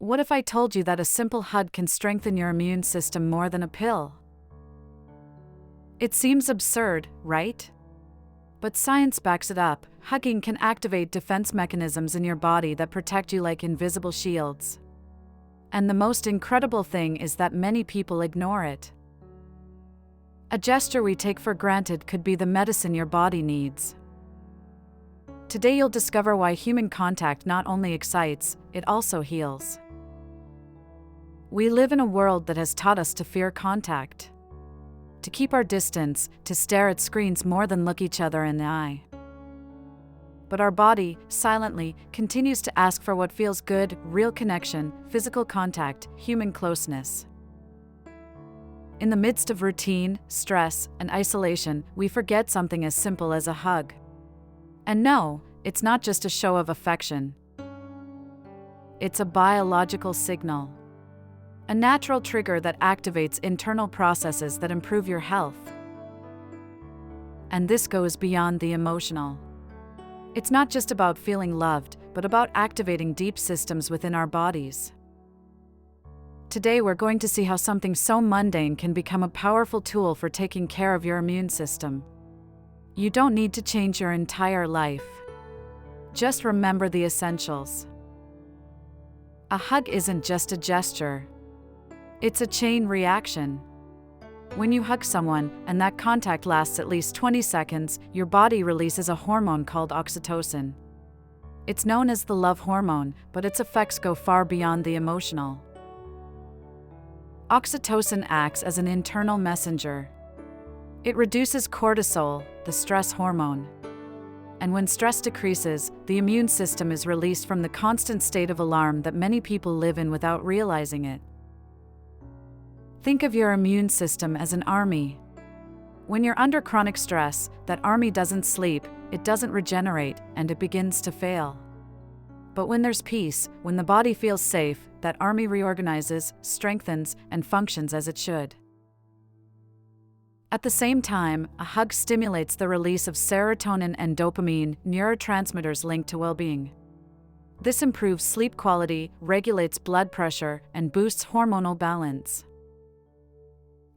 What if I told you that a simple hug can strengthen your immune system more than a pill? It seems absurd, right? But science backs it up. Hugging can activate defense mechanisms in your body that protect you like invisible shields. And the most incredible thing is that many people ignore it. A gesture we take for granted could be the medicine your body needs. Today you'll discover why human contact not only excites, it also heals. We live in a world that has taught us to fear contact, to keep our distance, to stare at screens more than look each other in the eye. But our body, silently, continues to ask for what feels good: real connection, physical contact, human closeness. In the midst of routine, stress, and isolation, we forget something as simple as a hug. And no, it's not just a show of affection. It's a biological signal. A natural trigger that activates internal processes that improve your health. And this goes beyond the emotional. It's not just about feeling loved, but about activating deep systems within our bodies. Today we're going to see how something so mundane can become a powerful tool for taking care of your immune system. You don't need to change your entire life. Just remember the essentials. A hug isn't just a gesture. It's a chain reaction. When you hug someone, and that contact lasts at least 20 seconds, your body releases a hormone called oxytocin. It's known as the love hormone, but its effects go far beyond the emotional. Oxytocin acts as an internal messenger. It reduces cortisol, the stress hormone. And when stress decreases, the immune system is released from the constant state of alarm that many people live in without realizing it. Think of your immune system as an army. When you're under chronic stress, that army doesn't sleep, it doesn't regenerate, and it begins to fail. But when there's peace, when the body feels safe, that army reorganizes, strengthens, and functions as it should. At the same time, a hug stimulates the release of serotonin and dopamine, neurotransmitters linked to well-being. This improves sleep quality, regulates blood pressure, and boosts hormonal balance.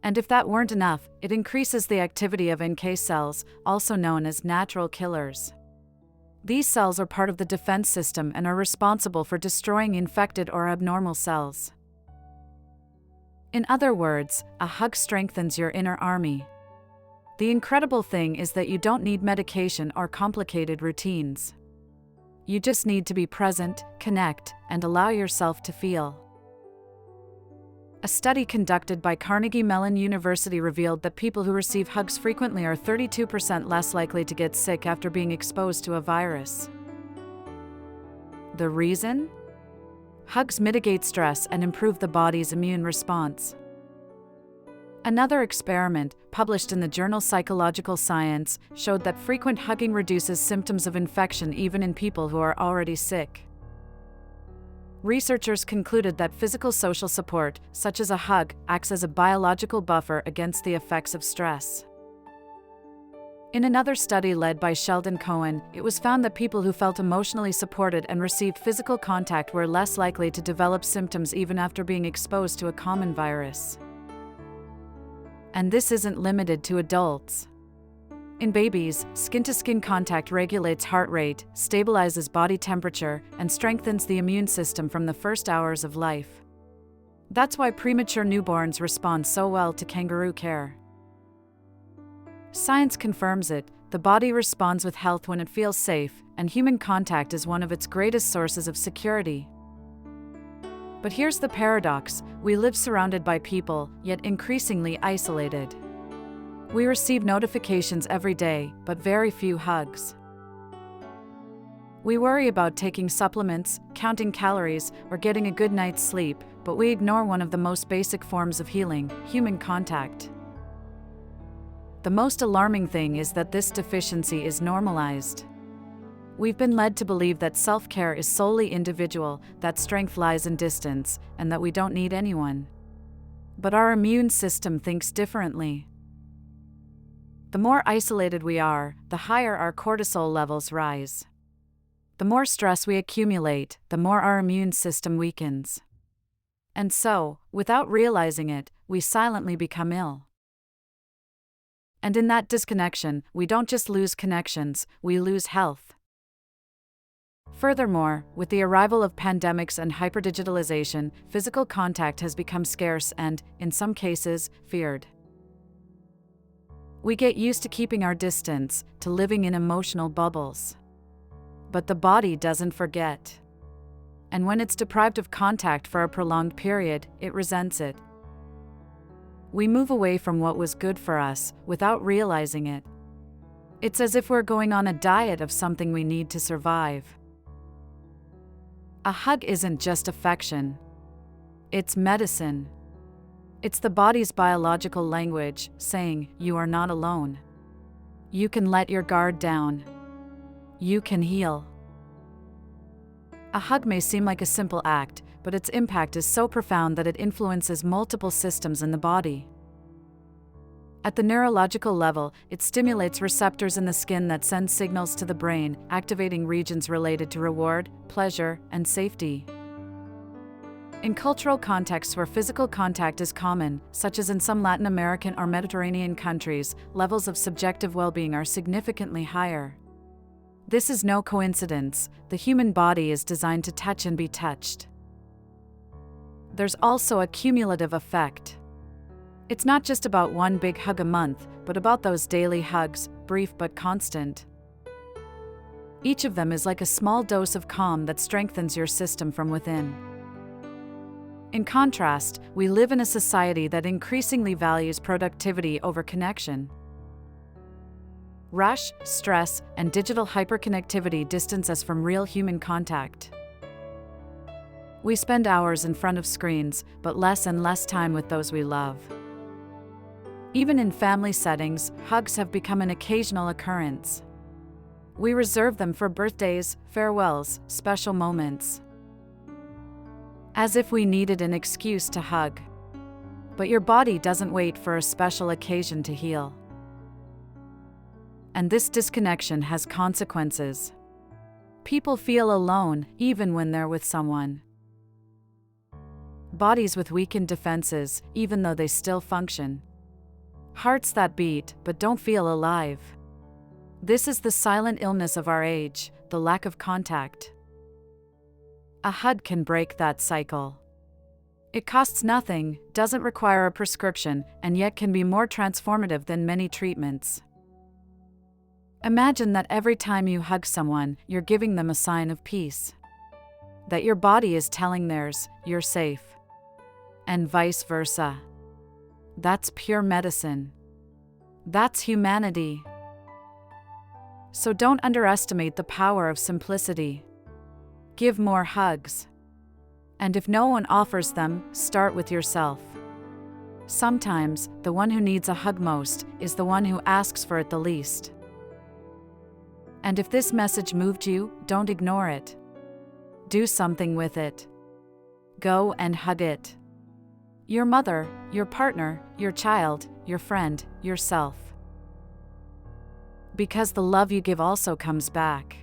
And if that weren't enough, it increases the activity of NK cells, also known as natural killers. These cells are part of the defense system and are responsible for destroying infected or abnormal cells. In other words, a hug strengthens your inner army. The incredible thing is that you don't need medication or complicated routines. You just need to be present, connect, and allow yourself to feel. A study conducted by Carnegie Mellon University revealed that people who receive hugs frequently are 32% less likely to get sick after being exposed to a virus. The reason? Hugs mitigate stress and improve the body's immune response. Another experiment, published in the journal Psychological Science, showed that frequent hugging reduces symptoms of infection even in people who are already sick. Researchers concluded that physical social support, such as a hug, acts as a biological buffer against the effects of stress. In another study led by Sheldon Cohen, it was found that people who felt emotionally supported and received physical contact were less likely to develop symptoms even after being exposed to a common virus. And this isn't limited to adults. In babies, skin-to-skin contact regulates heart rate, stabilizes body temperature, and strengthens the immune system from the first hours of life. That's why premature newborns respond so well to kangaroo care. Science confirms it: the body responds with health when it feels safe, and human contact is one of its greatest sources of security. But here's the paradox: we live surrounded by people, yet increasingly isolated. We receive notifications every day, but very few hugs. We worry about taking supplements, counting calories, or getting a good night's sleep, but we ignore one of the most basic forms of healing: human contact. The most alarming thing is that this deficiency is normalized. We've been led to believe that self-care is solely individual, that strength lies in distance, and that we don't need anyone. But our immune system thinks differently. The more isolated we are, the higher our cortisol levels rise. The more stress we accumulate, the more our immune system weakens. And so, without realizing it, we silently become ill. And in that disconnection, we don't just lose connections, we lose health. Furthermore, with the arrival of pandemics and hyperdigitalization, physical contact has become scarce and, in some cases, feared. We get used to keeping our distance, to living in emotional bubbles. But the body doesn't forget. And when it's deprived of contact for a prolonged period, it resents it. We move away from what was good for us, without realizing it. It's as if we're going on a diet of something we need to survive. A hug isn't just affection. It's medicine. It's the body's biological language, saying, you are not alone. You can let your guard down. You can heal. A hug may seem like a simple act, but its impact is so profound that it influences multiple systems in the body. At the neurological level, it stimulates receptors in the skin that send signals to the brain, activating regions related to reward, pleasure, and safety. In cultural contexts where physical contact is common, such as in some Latin American or Mediterranean countries, levels of subjective well-being are significantly higher. This is no coincidence. The human body is designed to touch and be touched. There's also a cumulative effect. It's not just about one big hug a month, but about those daily hugs, brief but constant. Each of them is like a small dose of calm that strengthens your system from within. In contrast, we live in a society that increasingly values productivity over connection. Rush, stress, and digital hyperconnectivity distance us from real human contact. We spend hours in front of screens, but less and less time with those we love. Even in family settings, hugs have become an occasional occurrence. We reserve them for birthdays, farewells, special moments. As if we needed an excuse to hug. But your body doesn't wait for a special occasion to heal. And this disconnection has consequences. People feel alone, even when they're with someone. Bodies with weakened defenses, even though they still function. Hearts that beat, but don't feel alive. This is the silent illness of our age, the lack of contact. A hug can break that cycle. It costs nothing, doesn't require a prescription, and yet can be more transformative than many treatments. Imagine that every time you hug someone, you're giving them a sign of peace. That your body is telling theirs, you're safe. And vice versa. That's pure medicine. That's humanity. So don't underestimate the power of simplicity. Give more hugs. And if no one offers them, start with yourself. Sometimes, the one who needs a hug most is the one who asks for it the least. And if this message moved you, don't ignore it. Do something with it. Go and hug it. Your mother, your partner, your child, your friend, yourself. Because the love you give also comes back.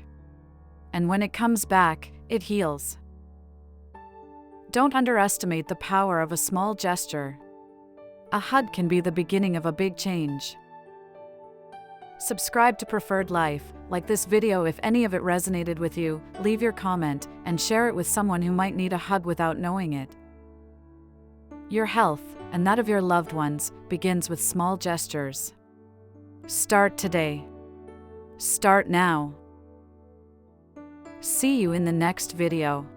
And when it comes back, it heals. Don't underestimate the power of a small gesture. A hug can be the beginning of a big change. Subscribe to Preferred Life, like this video if any of it resonated with you, leave your comment, and share it with someone who might need a hug without knowing it. Your health, and that of your loved ones, begins with small gestures. Start today. Start now. See you in the next video.